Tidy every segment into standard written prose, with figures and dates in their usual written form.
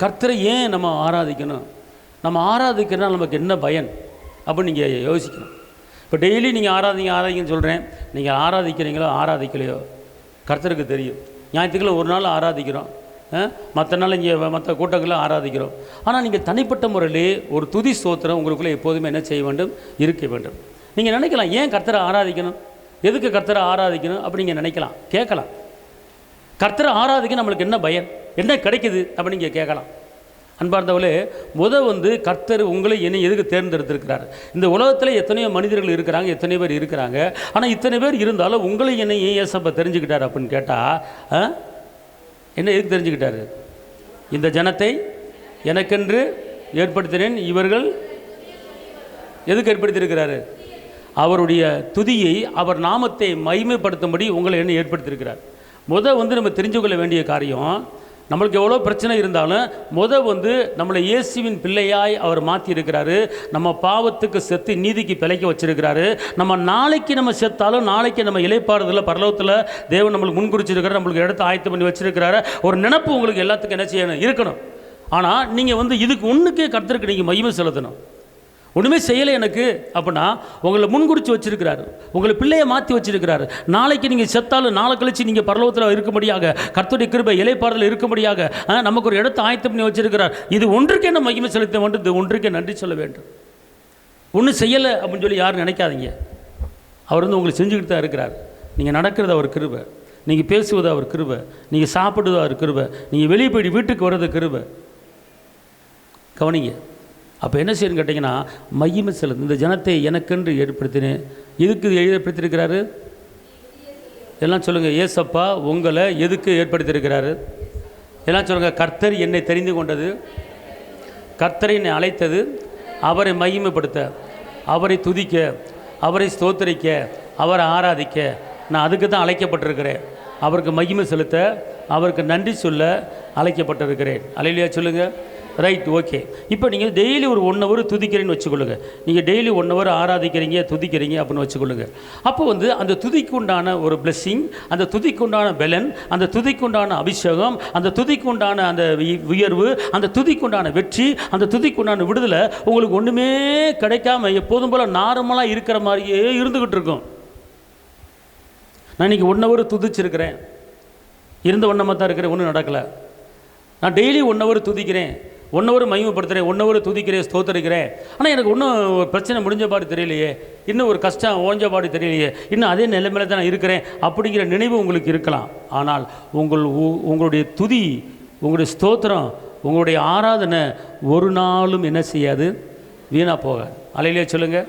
கர்த்தரை ஏன் நம்ம ஆராதிக்கணும், நம்ம ஆராதிக்கிறதுனால நமக்கு என்ன பயன் அப்படின்னு நீங்கள் யோசிக்கணும். இப்போ டெய்லி நீங்கள் ஆராதிங்கன்னு சொல்கிறேன். நீங்கள் ஆராதிக்கிறீங்களோ ஆராதிக்கலையோ கர்த்தருக்கு தெரியும். ஞாயிற்றுக்கிழமை ஒரு நாள் ஆராதிக்கிறோம், மற்ற நாள் இங்கே மற்ற கூட்டங்களில் ஆராதிக்கிறோம். ஆனால் நீங்கள் தனிப்பட்ட முறையிலே ஒரு துதி ஸ்தோத்திரம் உங்களுக்குள்ளே எப்போதுமே என்ன செய்ய வேண்டும், இருக்க வேண்டும். நீங்கள் நினைக்கலாம், ஏன் கர்த்தரை ஆராதிக்கணும், எதுக்கு கர்த்தரை ஆராதிக்கணும் அப்படி நீங்கள் நினைக்கலாம், கேட்கலாம். கர்த்தரை ஆராதிக்க நம்மளுக்கு என்ன பயன், என்ன கிடைக்குது அப்படின்னு நீங்கள் கேட்கலாம். அன்பார்ந்தவளே, கர்த்தர் உங்களை என்னை எதுக்கு தேர்ந்தெடுத்திருக்கிறார்? இந்த உலகத்தில் எத்தனையோ மனிதர்கள் இருக்கிறாங்க, எத்தனை பேர் இருக்கிறாங்க. ஆனால் இத்தனை பேர் இருந்தாலும் உங்களை என்னை ஏன் ஏசப்பா தெரிஞ்சுக்கிட்டார் அப்படின்னு கேட்டால், என்ன எதுக்கு தெரிஞ்சுக்கிட்டாரு? இந்த ஜனத்தை எனக்கென்று ஏற்படுத்தினேன். இவர்கள் எதுக்கு ஏற்படுத்தியிருக்கிறாரு? அவருடைய துதியை, அவர் நாமத்தை மகிமைப்படுத்தும்படி உங்களை என்ன ஏற்படுத்தியிருக்கிறார். நம்ம தெரிஞ்சு கொள்ள வேண்டிய காரியம், நம்மளுக்கு எவ்வளோ பிரச்சனை இருந்தாலும் நம்மளை இயேசுவின் பிள்ளையாய் அவர் மாற்றியிருக்கிறாரு. நம்ம பாவத்துக்கு செத்து நீதிக்கு பிழைக்க வச்சிருக்கிறாரு. நம்ம நாளைக்கு நம்ம செத்தாலும் நாளைக்கு நம்ம இளைப்பாறுதலில் பரலோகத்தில் தேவன் நம்மளுக்கு முன்குறிச்சிருக்கிறார், நம்மளுக்கு இடத்த ஆயத்தம் பண்ணி வச்சிருக்கிறாரு. ஒரு நினப்பு உங்களுக்கு எல்லாத்துக்கும் என்ன செய்யணும், இருக்கணும். ஆனால் நீங்கள் இதுக்கு ஒன்றுக்கே கர்த்தருக்கு நீங்கள் மகிமை செலுத்தணும். ஒன்றுமே செய்யலை எனக்கு அப்படின்னா உங்களை முன்குறித்து வச்சிருக்கிறாரு, உங்களை பிள்ளையை மாற்றி வச்சிருக்கிறாரு. நாளைக்கு நீங்கள் செத்தாலும் நாளை கழிச்சு நீங்கள் பரலோகத்தில் இருக்கும்படியாக, கர்த்தருடைய கிருபை இளைப்பாறுதல் இருக்கும்படியாக நமக்கு ஒரு இடத்தை ஆயத்தம் பண்ணி வச்சிருக்கிறார். இது ஒன்றுக்கே நம்ம மகிமை செலுத்த வேண்டும், இது ஒன்றுக்கே நன்றி சொல்ல வேண்டும். ஒன்றும் செய்யலை அப்படின்னு சொல்லி யாரும் நினைக்காதீங்க. அவர் உங்களை செஞ்சுக்கிட்டு தான் இருக்கிறார். நீங்கள் நடக்கிறது அவர் கிருபை, நீங்கள் பேசுவது அவர் கிருபை, நீங்கள் சாப்பிடுவது அவர் கிருபை, நீங்கள் வெளியே போய் வீட்டுக்கு வர்றது கிருபை. கவனிங்க. அப்போ என்ன செய்யணும்னு கேட்டிங்கன்னா, மகிமை செலுத்து. இந்த ஜனத்தை எனக்கென்று ஏற்படுத்தினேன். எதுக்கு ஏற்படுத்தியிருக்கிறாரு? எல்லாம் சொல்லுங்கள். ஏசப்பா உங்களை எதுக்கு ஏற்படுத்தியிருக்கிறாரு? எல்லாம் சொல்லுங்கள். கர்த்தர் என்னை தெரிந்து கொண்டது, கர்த்தரை என்னை அழைத்தது, அவரை மகிமைப்படுத்த, அவரை துதிக்க, அவரை ஸ்தோத்திரிக்க, அவரை ஆராதிக்க. நான் அதுக்கு தான் அழைக்கப்பட்டிருக்கிறேன். அவருக்கு மகிமை செலுத்த, அவருக்கு நன்றி சொல்ல அழைக்கப்பட்டிருக்கிறேன். அல்லேலூயா சொல்லுங்கள். Right, okay. இப்போ நீங்கள் டெய்லி ஒரு 1 hour துதிக்கிறேன்னு வச்சுக்கொள்ளுங்க. நீங்கள் டெய்லி 1 hour ஆராதிக்கிறீங்க, துதிக்கிறீங்க அப்படின்னு வச்சுக்கொள்ளுங்க. அப்போ அந்த துதிக்கு உண்டான ஒரு பிளெஸ்ஸிங், அந்த துதிக்கு உண்டான பலன், அந்த துதிக்கு உண்டான அபிஷேகம், அந்த துதிக்கு உண்டான அந்த உயர்வு, அந்த துதிக்கு உண்டான வெற்றி, அந்த துதிக்கு உண்டான விடுதலை உங்களுக்கு ஒன்றுமே கிடைக்காம எப்போதும் போல் நார்மலாக இருக்கிற மாதிரியே இருந்துக்கிட்டு இருக்கும். நான் இன்றைக்கி 1 hour துதிச்சிருக்கிறேன், இருந்த ஒன்றமாக தான் இருக்கிறேன், ஒன்றும் நடக்கலை. நான் டெய்லி 1 hour துதிக்கிறேன், 1 hour மகிமைப்படுத்துகிறேன், 1 hour துதிக்கிறேன், ஸ்தோத்தரிக்கிறேன். ஆனால் எனக்கு ஒன்றும் பிரச்சனை முடிஞ்ச பாடு தெரியலையே, இன்னும் ஒரு கஷ்டம் ஓஞ்ச பாடு தெரியலையே, இன்னும் அதே நிலைமையில தான் நான் இருக்கிறேன் அப்படிங்கிற நினைவு உங்களுக்கு இருக்கலாம். ஆனால் உங்களுடைய துதி, உங்களுடைய ஸ்தோத்திரம், உங்களுடைய ஆராதனை ஒரு நாளும் என்ன செய்யாது, வீணாக போகாது. அல்லேலூயா சொல்லுங்கள்.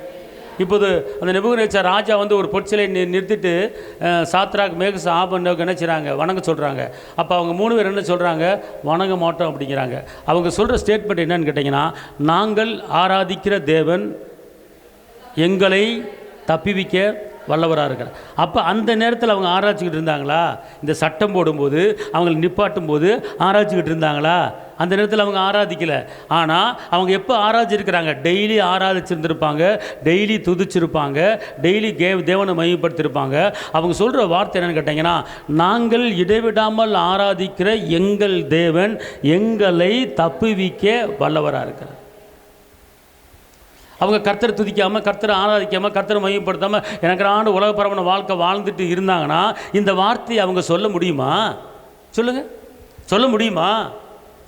இப்போது அந்த நேபுகாத்நேச்சார் ராஜா ஒரு பொற்சிலை நிறுத்திட்டு சாத்ராக், மேஷாக், ஆபேத்நேகோவுக்கு என்ன செய்கிறாங்க, வணங்க சொல்கிறாங்க. அப்போ அவங்க 3 பேர் என்ன சொல்கிறாங்க, வணங்க மாட்டோம் அப்படிங்கிறாங்க. அவங்க சொல்கிற ஸ்டேட்மெண்ட் என்னன்னு கேட்டிங்கன்னா, நாங்கள் ஆராதிக்கிற தேவன் எங்களை தப்பிவிக்க வல்லவராக இருக்கிறார். அப்போ அந்த நேரத்தில் அவங்க ஆராய்ச்சிக்கிட்டு இருந்தாங்களா? இந்த சட்டம் போடும்போது அவங்களை நிப்பாட்டும் போது ஆராய்ச்சிக்கிட்டு இருந்தாங்களா? அந்த நேரத்தில் அவங்க ஆராதிக்கலை. ஆனால் அவங்க எப்போ ஆராய்ச்சிருக்கிறாங்க, டெய்லி ஆராதிச்சிருந்துருப்பாங்க, டெய்லி துதிச்சிருப்பாங்க, டெய்லி தேவனை மையப்படுத்தியிருப்பாங்க. அவங்க சொல்கிற வார்த்தை என்னென்னு கேட்டிங்கன்னா, நாங்கள் இடைவிடாமல் ஆராதிக்கிற எங்கள் தேவன் எங்களை தப்புவிக்க வல்லவராக இருக்கிறார். அவங்க கர்த்தரை துதிக்காமல், கர்த்தரை ஆராதிக்காமல், கர்த்தரை மையப்படுத்தாமல் எனக்கான உலகப்பரமான வாழ்க்கை வாழ்ந்துட்டு இருந்தாங்கன்னா இந்த வார்த்தையை அவங்க சொல்ல முடியுமா? சொல்லுங்கள், சொல்ல முடியுமா?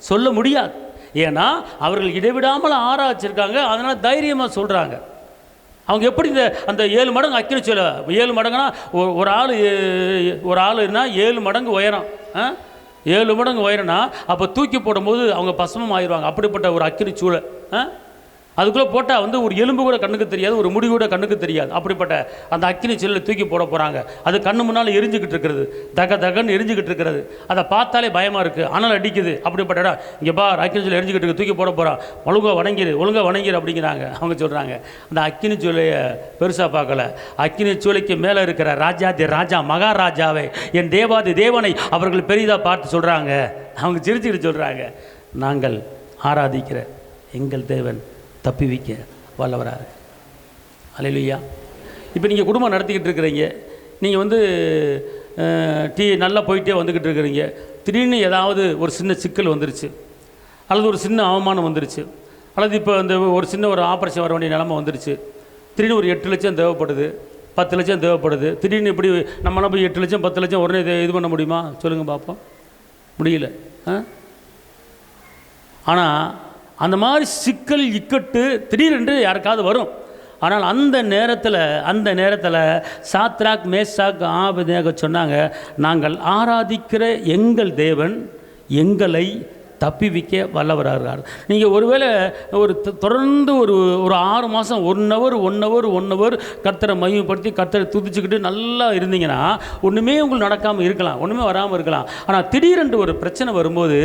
சொல்ல முடியாது. ஏன்னா அவர்கள் இடைவிடாமல் ஆராய்ச்சிருக்காங்க, அதனால் தைரியமாக சொல்கிறாங்க. அவங்க எப்படி அந்த 7 மடங்கு அக்கினி சொல்ல, 7 மடங்குனா ஒரு ஆளுன்னா 7 மடங்கு உயரம், 7 மடங்கு உயரம்னா அப்போ தூக்கி போடும்போது அவங்க பசுமம் ஆயிடுவாங்க. அப்படிப்பட்ட ஒரு அக்கினி சூழல். அதுக்குள்ளே போட்டால் ஒரு எலும்பு கூட கண்ணுக்கு தெரியாது, ஒரு முடி கூட கண்ணுக்கு தெரியாது. அப்படிப்பட்ட அந்த அக்கினி சில்லில் தூக்கி போட போகிறாங்க. அது கண்ணு முன்னால் எரிஞ்சுக்கிட்டு இருக்கிறது, தகன்னு எரிஞ்சுக்கிட்டு இருக்கிறது. அதை பார்த்தாலே பயமாக இருக்குது, ஆனால் அடிக்குது. அப்படிப்பட்ட இடம் இங்கே பார், அக்கினி சூழல் எரிஞ்சுக்கிட்டு இருக்கு, தூக்கி போட போகிறான், ஒழுங்காக வணங்கிடு அப்படிங்கிறாங்க. அவங்க சொல்கிறாங்க, அந்த அக்கினி சூளையை பெருசாக பார்க்கல, அக்கினி சூளைக்கு மேலே இருக்கிற ராஜா மகாராஜாவை, என் தேவாதி தேவனை அவர்கள் பெரிதாக பார்த்து சொல்கிறாங்க. அவங்க சிரிச்சுக்கிட்டு சொல்கிறாங்க, நாங்கள் ஆராதிக்கிற எங்கள் தேவன் தப்பிவிக்க வல்லவராக. அல்லேலூயா. இப்போ நீங்கள் குடும்பம் நடத்திக்கிட்டு இருக்கிறீங்க, நீங்கள் நல்லா போயிட்டே வந்துக்கிட்டு இருக்கிறீங்க. திடீர்னு ஏதாவது ஒரு சின்ன சிக்கல் வந்துருச்சு. அல்லது ஒரு சின்ன அவமானம் வந்துருச்சு, அல்லது இப்போ அந்த ஒரு சின்ன ஒரு ஆப்ரேஷன் வர வேண்டிய நிலைமை வந்துருச்சு, திடீர்னு ஒரு 8 லட்சம் தேவைப்படுது, 10 லட்சம் தேவைப்படுது. திடீர்னு இப்படி நம்மளால் போய் 8 லட்சம் 10 லட்சம் உடனே இது பண்ண முடியுமா? சொல்லுங்கள் பார்ப்போம். முடியல. ஆனால் அந்த மாதிரி சிக்கல் இக்கட்டு திடீரென்று யாருக்காவது வரும். ஆனால் அந்த நேரத்தில் சாத்ராக் மேஷாக் ஆபேத்நேகோ சொன்னாங்க, நாங்கள் ஆராதிக்கிற எங்கள் தேவன் எங்களை தப்பிவிக்க வல்லவராகிறார். நீங்கள் ஒருவேளை தொடர்ந்து ஒரு 6 மாதம் 1 ஹவர் கர்த்தரை மையப்படுத்தி கர்த்தரை துதிச்சுக்கிட்டு நல்லா இருந்தீங்கன்னா ஒன்றுமே உங்களுக்கு நடக்காமல் இருக்கலாம், ஒன்றுமே வராமல் இருக்கலாம். ஆனால் திடீரென்று ஒரு பிரச்சனை வரும்போது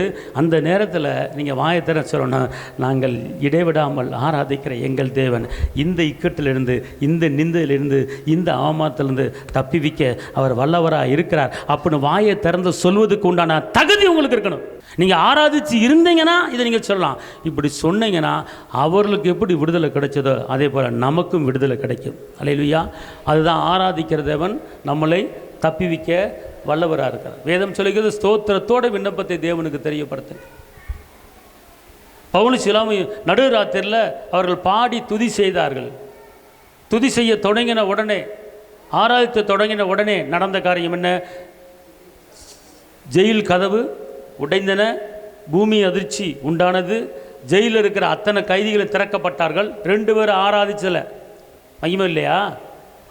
அந்த நேரத்தில் நீங்கள் வாயத்தர சொல்லணும், நாங்கள் இடைவிடாமல் ஆராதிக்கிற எங்கள் தேவன் இந்த இக்கட்டிலிருந்து, இந்த நிந்தையிலிருந்து, இந்த அவமானத்திலிருந்து தப்பிவிக்க அவர் வல்லவராக இருக்கிறார் அப்படின்னு வாயை திறந்து சொல்வதுக்கு உண்டான தகுதி உங்களுக்கு இருக்கணும். நீங்கள் ஆராதிச்சு இருந்தீங்கன்னா இதை நீங்கள் சொல்லலாம். இப்படி சொன்னீங்கன்னா அவர்களுக்கு எப்படி விடுதலை கிடைச்சதோ அதே போல் நமக்கும் விடுதலை கிடைக்கும். அல்லேலூயா. அதுதான் ஆராதிக்கிற தேவன் நம்மளை தப்பிவிக்க வல்லவராக இருக்கிறார். வேதம் சொல்லுகிறது, ஸ்தோத்திரத்தோட விண்ணப்பத்தை தேவனுக்கு தெரியப்படுத்து. பவுல் சிலாமி நடுராத்திரியில் அவர்கள் பாடி துதி செய்தார்கள். துதி செய்ய தொடங்கின உடனே, ஆராதித்து தொடங்கின உடனே நடந்த காரியம் என்ன? ஜெயில் கதவு உடைந்தன, பூமி அதிர்ச்சி உண்டானது, ஜெயிலில் இருக்கிற அத்தனை கைதிகளை திறக்கப்பட்டார்கள். 2 பேர் ஆராதிச்சல மகிமை இல்லையா?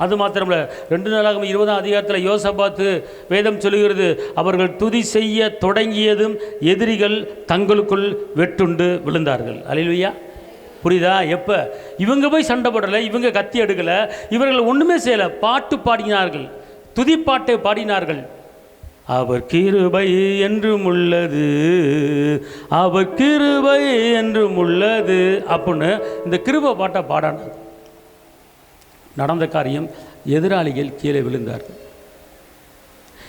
அது மாத்திரமில்ல, 2 நாளாகும் 20ஆம் அதிகாரத்தில் யோசபாத்து வேதம் சொல்லுகிறது, அவர்கள் துதி செய்ய தொடங்கியதும் எதிரிகள் தங்களுக்குள் வெட்டுண்டு விழுந்தார்கள். அல்லேலூயா. புரியுதா? எப்போ இவங்க போய் சண்டை போடலை, இவங்க கத்தி எடுக்கலை, இவர்கள் ஒன்றுமே செய்யலை, பாட்டு பாடினார்கள், துதிப்பாட்டை பாடினார்கள். அவர் கிருபை என்றும் உள்ளது, அவர் கிருபை என்றும் உள்ளது அப்படின்னு இந்த கிருபை பாட்டை பாடினார். நடந்த காரியம், எதிராளிகள் கீழே விழுந்தார்கள்.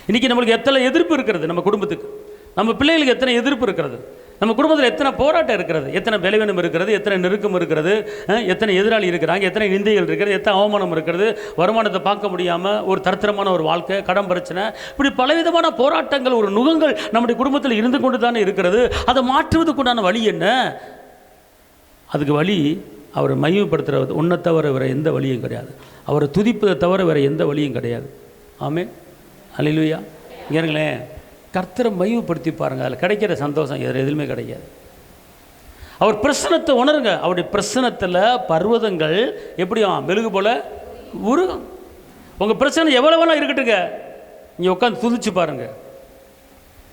இன்றைக்கி நம்மளுக்கு எத்தனை எதிர்ப்பு இருக்கிறது, நம்ம குடும்பத்துக்கு, நம்ம பிள்ளைகளுக்கு எத்தனை எதிர்ப்பு இருக்கிறது, நம்ம குடும்பத்தில் எத்தனை போராட்டம் இருக்கிறது, எத்தனை பலவீனம் இருக்கிறது, எத்தனை நெருக்கம் இருக்கிறது, எத்தனை எதிராளி இருக்கிறாங்க, எத்தனை நிந்தைகள் இருக்கிறது, எத்தனை அவமானம் இருக்கிறது, வருமானத்தை பார்க்க முடியாமல் ஒரு தரத்திரமான ஒரு வாழ்க்கை, கடன் பிரச்சனை, இப்படி பலவிதமான போராட்டங்கள், ஒரு நுகங்கள் நம்முடைய குடும்பத்தில் இருந்து கொண்டு தானே இருக்கிறது. அதை மாற்றுவதுக்குண்டான வழி என்ன? அதுக்கு வழி அவரை மையப்படுத்துறது ஒன்றை தவிர வேறு எந்த வழியும் கிடையாது. அவரை துதிப்பதை தவிர வேறு எந்த வழியும் கிடையாது. ஆமென். அல்லேலூயா. ஏறுங்களேன், கர்த்தரை மையப்படுத்தி பாருங்கள், அதில் கிடைக்கிற சந்தோஷம் எதுவுமே கிடைக்காது. அவர் பிரசனத்தை உணருங்க. அவருடைய பிரசனத்தில் பர்வதங்கள் எப்படியா மெழுகு போல உருகும். உங்கள் பிரச்சனை எவ்வளோ வேணால் இருக்கட்டுங்க, இங்கே உட்காந்து துதிச்சு பாருங்கள்.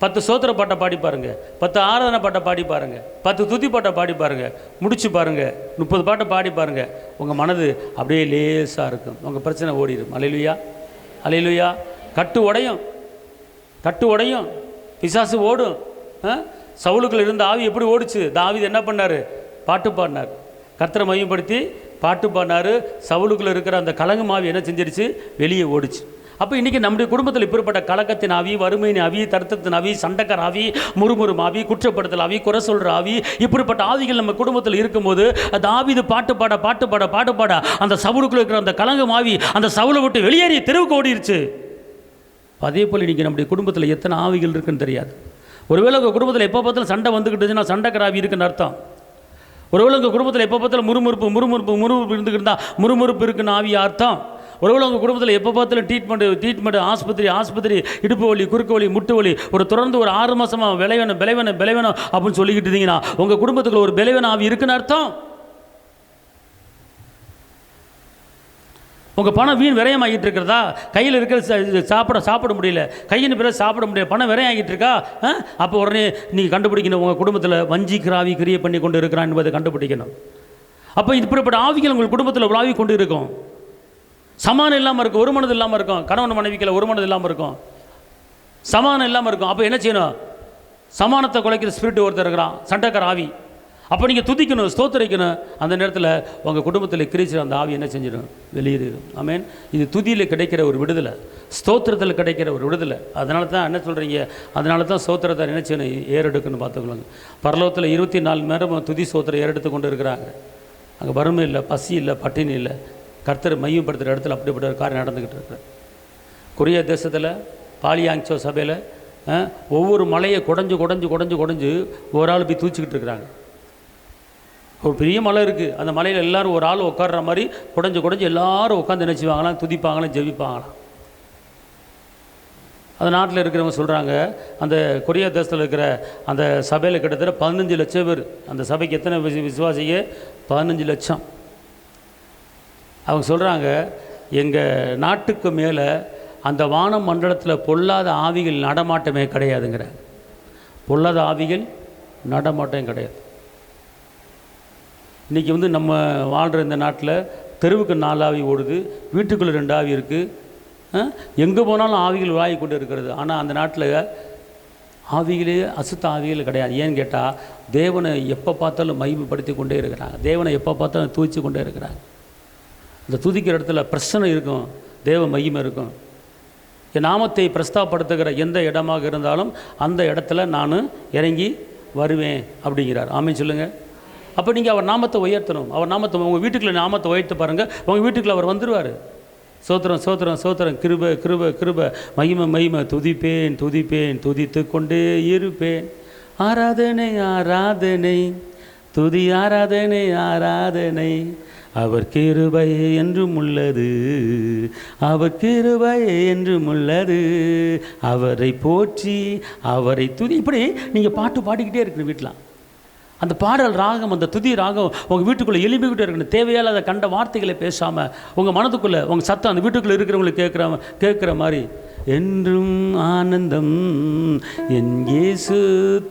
10 சோத்திர பாட்டை பாடி பாருங்கள், 10 ஆராதனை பாட்டை பாடி பாருங்கள், 10 துதி பாட்டை பாடி பாருங்கள், முடிச்சு பாருங்கள், 30 பாட்டை பாடி பாருங்கள். உங்கள் மனது அப்படியே லேசாக இருக்கும், உங்கள் பிரச்சனை ஓடிடும். அல்லேலூயா. அல்லேலூயா. கட்டு உடையும், பிசாசு ஓடும். சவுலுக்குள்ள இருந்த ஆவி எப்படி ஓடிச்சு? தாவீது என்ன பண்ணார்? பாட்டு பாடினார், கர்த்தரை மையப்படுத்தி பாட்டு பாடினார். சவுலுக்குள்ள இருக்கிற அந்த கலங்கு ஆவி என்ன செஞ்சிருச்சு? வெளியே ஓடிச்சு. அப்போ இன்றைக்கி நம்முடைய குடும்பத்தில் இப்படிப்பட்ட கலக்கத்தின் ஆவி, வறுமையின் ஆவி, தருத்தத்தின் ஆவி, சண்டைக்கார ஆவி, முறுமுறும் ஆவி, குற்றப்படுத்தல் ஆவி, குறை சொல்கிற ஆவி, இப்படிப்பட்ட ஆவிகள் நம்ம குடும்பத்தில் இருக்கும்போது தாவீது பாட்டு பாட அந்த சவுலுக்குள்ள இருக்கிற அந்த கலங்கு ஆவி அந்த சவுலை விட்டு வெளியேறி தெருவுக்கு ஓடிருச்சு. அதே போல் இன்றைக்கி நம்முடைய குடும்பத்தில் எத்தனை ஆவிகள் இருக்குன்னு தெரியாது. ஒருவேளை உங்கள் குடும்பத்தில் எப்போ பார்த்தாலும் சண்டை வந்துக்கிட்டுச்சுன்னா சண்டைக்கார ஆவி இருக்குன்னு அர்த்தம். ஒருவேளை உங்கள் குடும்பத்தில் எப்போ பார்த்தாலும் முறுமுறுப்பு இருந்துக்கிட்டு இருந்தால் முறுமுறுப்பு இருக்குன்னு ஆவியா அர்த்தம். ஒருவேளை உங்கள் குடும்பத்தில் எப்போ பார்த்தாலும் ட்ரீட்மெண்ட் ஆஸ்பத்திரி, இடுப்பு வலி, குறுக்கு வலி, முட்டு வலி, தொடர்ந்து ஒரு 6 மாதமாக விளைவேணும் அப்படின்னு சொல்லிக்கிட்டு இருந்தீங்கன்னா உங்கள் குடும்பத்துக்குள்ள ஒரு விளைவேன ஆவி இருக்குன்னு அர்த்தம். உங்கள் பணம் வீண் விரயமாகிட்டு இருக்கிறதா? கையில் இருக்கிற சாப்பிட முடியல, கையின் பிறகு சாப்பிட முடியல, பணம் விரயமாகிட்டு இருக்கா? அப்போ உடனே நீங்கள் கண்டுபிடிக்கணும், உங்கள் குடும்பத்தில் வஞ்சிக்கிற ஆவி கிரியை பண்ணி கொண்டு இருக்கிறான் என்பதை கண்டுபிடிக்கணும். அப்போ இப்படிப்பட்ட ஆவிகள் உங்கள் குடும்பத்தில் உலாவி கொண்டு இருக்கும். சமானம் இல்லாமல் இருக்கும், ஒரு மனது இல்லாமல் இருக்கும். கணவன் மனைவிக்கில் ஒரு மனது இல்லாமல் இருக்கும், சமானம் இல்லாமல் இருக்கும். அப்போ என்ன செய்யணும்? சமானத்தை குலைக்கிற ஸ்பிரிட் ஒருத்தர் இருக்கிறான், சண்டைக்கார ஆவி. அப்போ நீங்கள் துதிக்கணும், ஸ்தோத்திரிக்கணும். அந்த நேரத்தில் உங்கள் குடும்பத்தில் கிரிச்சிற அந்த ஆவி என்ன செஞ்சிடும்? வெளியேறிடும். ஆமென். இது துதியில் கிடைக்கிற ஒரு விடுதலை, ஸ்தோத்திரத்தில் கிடைக்கிற ஒரு விடுதலை. அதனால தான் என்ன சொல்கிறீங்க? அதனால தான் ஸ்தோத்திரத்தை என்ன செய்யணும்? ஏறெடுக்குன்னு பார்த்துக்கொள்ளுங்க. பரலோகத்தில் 24 மணி நேரம் துதி ஸ்தோத்திரம் ஏறெடுத்து கொண்டு இருக்கிறாங்க. அங்கே வறுமை இல்லை, பசி இல்லை, பட்டினி இல்லை. கர்த்தரை மையப்படுத்துகிற இடத்துல அப்படிப்பட்ட ஒரு காரியம் நடந்துக்கிட்டு இருக்கிற கொரியா தேசத்தில் பாலியாங்சோ சபையில் ஒவ்வொரு மலையை குடஞ்சு குடஞ்சு குடஞ்சு குடஞ்சு ஒரு ஆள் போய் தூச்சிக்கிட்டு இருக்கிறாங்க. ஒரு பெரிய மலை இருக்குது, அந்த மலையில் எல்லோரும் ஒரு ஆள் உட்கார்ற மாதிரி குடஞ்சு குடஞ்சி எல்லோரும் உட்காந்து நினச்சிவாங்களாம், துதிப்பாங்களாம், ஜெபிப்பாங்களாம். அந்த நாட்டில் இருக்கிறவங்க சொல்கிறாங்க, அந்த கொரியா தேசத்தில் இருக்கிற அந்த சபையில் கிட்டத்தட்ட 15 லட்சம் பேர். அந்த சபைக்கு எத்தனை விசுவாசிங்க? 15 லட்சம். அவங்க சொல்கிறாங்க, எங்கள் நாட்டுக்கு மேலே அந்த வான மண்டலத்தில் பொல்லாத ஆவிகள் நடமாட்டமே கிடையாதுங்கிற. பொல்லாத ஆவிகள் நடமாட்டம் கிடையாது. இன்றைக்கி வந்து நம்ம வாழ்கிற இந்த நாட்டில் தெருவுக்கு 4 ஆவி ஓடுது, வீட்டுக்குள்ளே 2 ஆவி இருக்குது, எங்கே போனாலும் ஆவிகள் வாங்கி கொண்டு இருக்கிறது. ஆனால் அந்த நாட்டில் ஆவிகளே அசுத்த ஆவிகள் கிடையாது. ஏன்னு கேட்டால் தேவனை எப்போ பார்த்தாலும் மகிமைப்படுத்தி கொண்டே இருக்கிறாங்க, தேவனை எப்போ பார்த்தாலும் தூச்சி கொண்டே இருக்கிறாங்க. இந்த துதிக்கிற இடத்துல பிரச்சனை இருக்கும், தேவ மகிமை இருக்கும். என் நாமத்தை பிரஸ்தாப்படுத்துகிற எந்த இடமாக இருந்தாலும் அந்த இடத்துல நான் இறங்கி வருவேன் அப்படிங்கிறார். ஆமென் சொல்லுங்கள். அப்போ நீங்கள் அவர் நாமத்தை உயர்த்தணும். அவர் நாமத்தை உங்கள் வீட்டுக்குள்ளே நாமத்தை உயர்த்து பாருங்கள், உங்கள் வீட்டுக்குள்ளே அவர் வந்துடுவார். சோத்திரம் சோத்திரம் சோத்திரம், கிருப கிருப கிருப, மகிமை மகிமை, துதிப்பேன் துதிப்பேன், துதித்து கொண்டே இருப்பேன். ஆராதனை ஆராதனை, துதி ஆராதனை ஆராதனை, அவர் கிருபை என்றும் உள்ளது, அவர் கிருபை என்றும் உள்ளது, அவரை போற்றி அவரை துதி. இப்படி நீங்கள் பாட்டு பாடிக்கிட்டே இருக்கிற வீட்டில் அந்த பாடல் ராகம், அந்த துதி ராகம் உங்கள் வீட்டுக்குள்ளே எழுப்பிக்கிட்டே இருக்கணும். தேவையால் அதை கண்ட வார்த்தைகளை பேசாமல் உங்கள் மனதுக்குள்ளே உங்கள் சத்தம் அந்த வீட்டுக்குள்ளே இருக்கிறவங்களுக்கு கேட்குற மாதிரி, என்றும் ஆனந்தம் என் இயேசு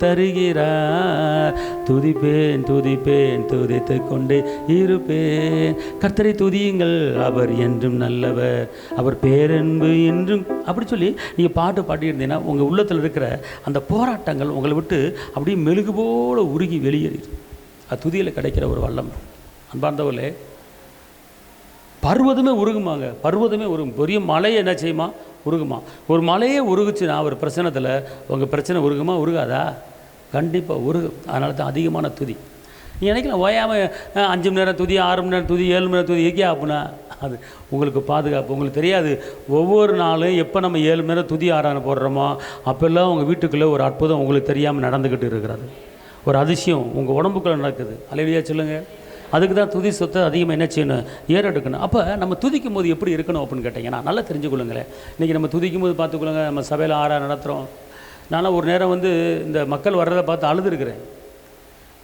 தருகிறார், துதிப்பேன் துதிப்பேன் துதித்து கொண்டே இருப்பேன். கர்த்தரை துதியுங்கள், அவர் என்றும் நல்லவர், அவர் பேரன்பு என்றும். அப்படி சொல்லி நீங்கள் பாட்டு பாடியிருந்தீங்கன்னா உங்கள் உள்ளத்தில் இருக்கிற அந்த போராட்டங்கள் உங்களை விட்டு அப்படியே மெழுகு போல உருகி வெளியேறிது. அது துதியில் கிடைக்கிற ஒரு வல்லம். அன்பார்ந்தவர்களே, பர்வதமே உருகுமாங்க, பர்வதமே உருகும். பெரிய மலையை என்ன செய்யுமா? உருகுமா. ஒரு மலையே உருகுச்சுன்னா ஒரு பிரச்சனத்தில் உங்கள் பிரச்சனை உருகுமா? உருகாதா? கண்டிப்பாக உருகும். அதனால தான் அதிகமான துதி. நீ நினைக்கலாம் ஓயாமல் 5 மணி நேரம் துதி, 6 மணி நேரம் துதி, 7 மணி நேரம் துதி இருக்கே அப்படின்னா அது உங்களுக்கு பாதுகாப்பு. உங்களுக்கு தெரியாது, ஒவ்வொரு நாளும் எப்போ நம்ம 7 மணி நேரம் துதி ஆராதனை போடுறோமோ அப்போல்லாம் உங்கள் வீட்டுக்குள்ளே ஒரு அற்புதம் உங்களுக்கு தெரியாமல் நடந்துக்கிட்டு இருக்கிறது. ஒரு அதிசயம் உங்கள் உடம்புக்குள்ளே நடக்குது. அல்லேலூயா சொல்லுங்கள். அதுக்கு தான் துதி சொத்தை அதிகமாக என்ன செய்யணும்? ஏறெடுக்கணும். அப்போ நம்ம துதிக்கும் போது எப்படி இருக்கணும் அப்படின்னு கேட்டிங்கன்னா நல்லா தெரிஞ்சுக்கொள்ளுங்களேன். இன்றைக்கி நம்ம துதிக்கும் போது பார்த்துக்கொள்ளுங்க, நம்ம சபையில் ஆராதனை நடத்துகிறோம். நானும் ஒரு நேரம் வந்து இந்த மக்கள் வர்றதை பார்த்து அழுதுருக்கிறேன்.